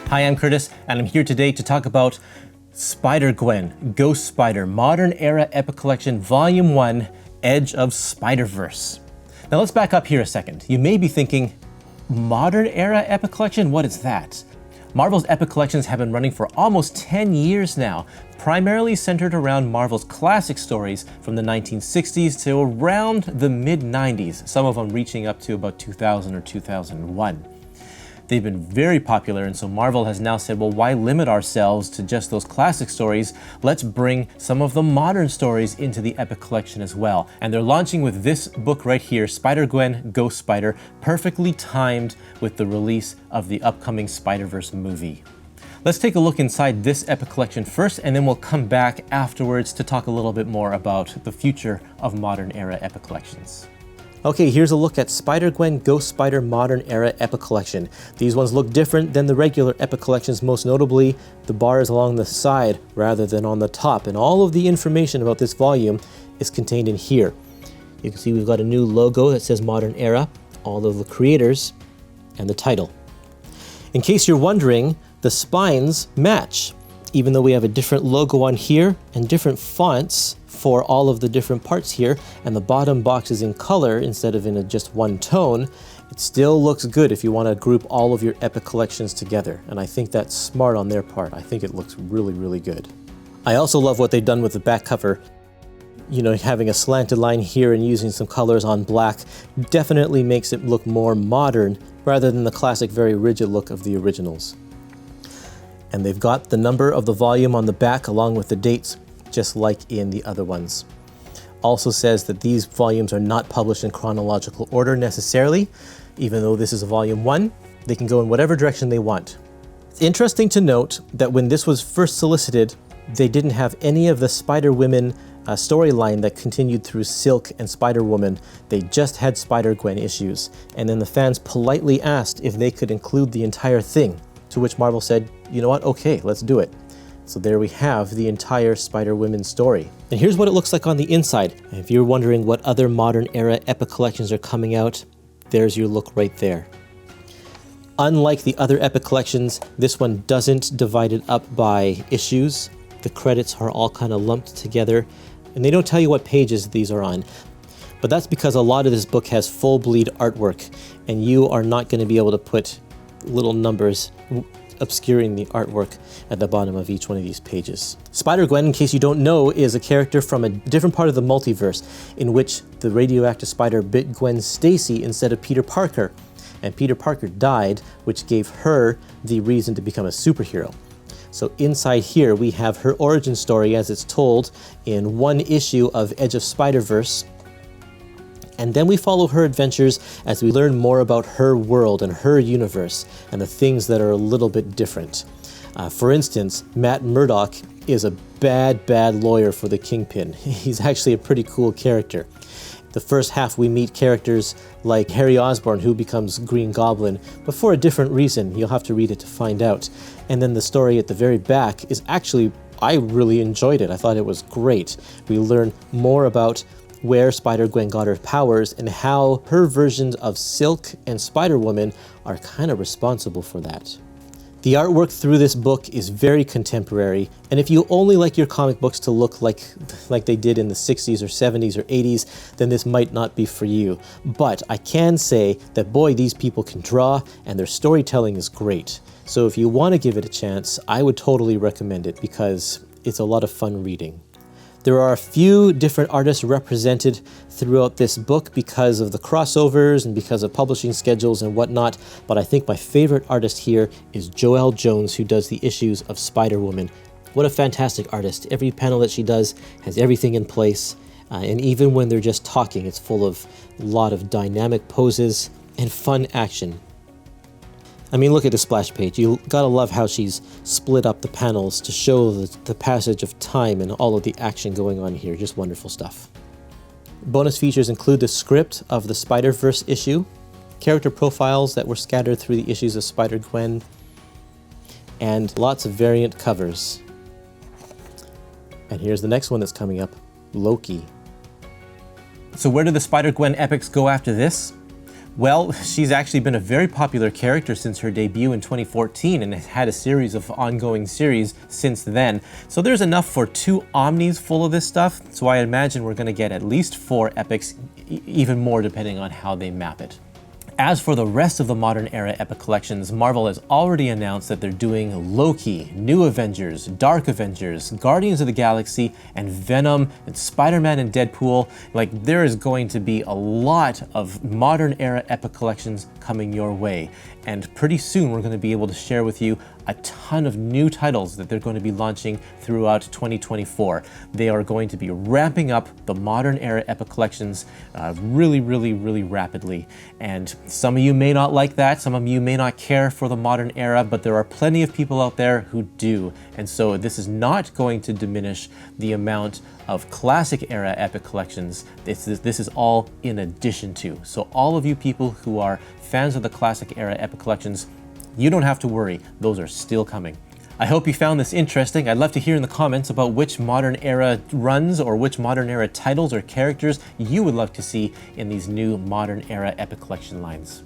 Hi, I'm Kurtis, and I'm here today to talk about Spider-Gwen, Ghost Spider, Modern Era Epic Collection, Volume 1, Edge of Spider-Verse. Now let's back up here a second. You may be thinking, Modern Era Epic Collection? What is that? Marvel's Epic Collections have been running for almost 10 years now, primarily centered around Marvel's classic stories from the 1960s to around the mid-90s, some of them reaching up to about 2000 or 2001. They've been very popular, and so Marvel has now said, well, why limit ourselves to just those classic stories? Let's bring some of the modern stories into the Epic Collection as well. And they're launching with this book right here, Spider-Gwen, Ghost Spider, perfectly timed with the release of the upcoming Spider-Verse movie. Let's take a look inside this Epic Collection first, and then we'll come back afterwards to talk a little bit more about the future of modern era Epic Collections. Okay, here's a look at Spider-Gwen, Ghost Spider Modern Era Epic Collection. These ones look different than the regular Epic Collections, most notably the bars along the side rather than on the top, and all of the information about this volume is contained in here. You can see we've got a new logo that says Modern Era, all of the creators, and the title. In case you're wondering, the spines match, even though we have a different logo on here and different fonts for all of the different parts here, and the bottom box is in color instead of in just one tone. It still looks good if you want to group all of your Epic Collections together, and I think that's smart on their part. I think it looks really, really good. I also love what they've done with the back cover. You know, having a slanted line here and using some colors on black definitely makes it look more modern rather than the classic, very rigid look of the originals. And they've got the number of the volume on the back along with the dates, just like in the other ones. Also says that these volumes are not published in chronological order necessarily. Even though this is a volume 1, they can go in whatever direction they want. It's interesting to note that when this was first solicited, they didn't have any of the Spider-Women storyline that continued through Silk and Spider-Woman. They just had Spider-Gwen issues. And then the fans politely asked if they could include the entire thing, to which Marvel said, you know what, okay, let's do it. So there we have the entire Spider-Women story. And here's what it looks like on the inside. And if you're wondering what other modern era Epic Collections are coming out, there's your look right there. Unlike the other Epic Collections, this one doesn't divide it up by issues. The credits are all kind of lumped together, and they don't tell you what pages these are on. But that's because a lot of this book has full bleed artwork, and you are not going to be able to put little numbers obscuring the artwork at the bottom of each one of these pages. Spider-Gwen, in case you don't know, is a character from a different part of the multiverse in which the radioactive spider bit Gwen Stacy instead of Peter Parker. And Peter Parker died, which gave her the reason to become a superhero. So inside here we have her origin story as it's told in one issue of Edge of Spider-Verse. And then we follow her adventures as we learn more about her world and her universe and the things that are a little bit different. For instance, Matt Murdock is a bad lawyer for the Kingpin. He's actually a pretty cool character. The first half we meet characters like Harry Osborn, who becomes Green Goblin, but for a different reason. You'll have to read it to find out. And then the story at the very back is actually, I really enjoyed it. I thought it was great. We learn more about where Spider-Gwen got her powers and how her versions of Silk and Spider-Woman are kind of responsible for that. The artwork through this book is very contemporary, and if you only like your comic books to look like they did in the 60s or 70s or 80s, then this might not be for you. But I can say that, boy, these people can draw, and their storytelling is great. So if you want to give it a chance, I would totally recommend it because it's a lot of fun reading. There are a few different artists represented throughout this book because of the crossovers and because of publishing schedules and whatnot, but I think my favorite artist here is Joelle Jones, who does the issues of Spider-Woman. What a fantastic artist. Every panel that she does has everything in place, and even when they're just talking, it's full of a lot of dynamic poses and fun action. I mean, look at the splash page. You gotta love how she's split up the panels to show the passage of time and all of the action going on here. Just wonderful stuff. Bonus features include the script of the Spider-Verse issue, character profiles that were scattered through the issues of Spider-Gwen, and lots of variant covers. And here's the next one that's coming up, Loki. So where do the Spider-Gwen epics go after this? Well, she's actually been a very popular character since her debut in 2014 and has had a series of ongoing series since then. So there's enough for 2 Omnis full of this stuff, so I imagine we're going to get at least 4 epics, even more depending on how they map it. As for the rest of the Modern Era Epic Collections, Marvel has already announced that they're doing Loki, New Avengers, Dark Avengers, Guardians of the Galaxy, and Venom, and Spider-Man and Deadpool. Like, there is going to be a lot of Modern Era Epic Collections coming your way. And pretty soon we're going to be able to share with you a ton of new titles that they're going to be launching throughout 2024. They are going to be ramping up the Modern Era Epic Collections really rapidly. And some of you may not like that, some of you may not care for the Modern Era, but there are plenty of people out there who do. And so this is not going to diminish the amount of Classic Era Epic Collections. This is all in addition to. So all of you people who are fans of the Classic Era Epic Collections, you don't have to worry, those are still coming. I hope you found this interesting. I'd love to hear in the comments about which Modern Era runs or which Modern Era titles or characters you would love to see in these new Modern Era Epic Collection lines.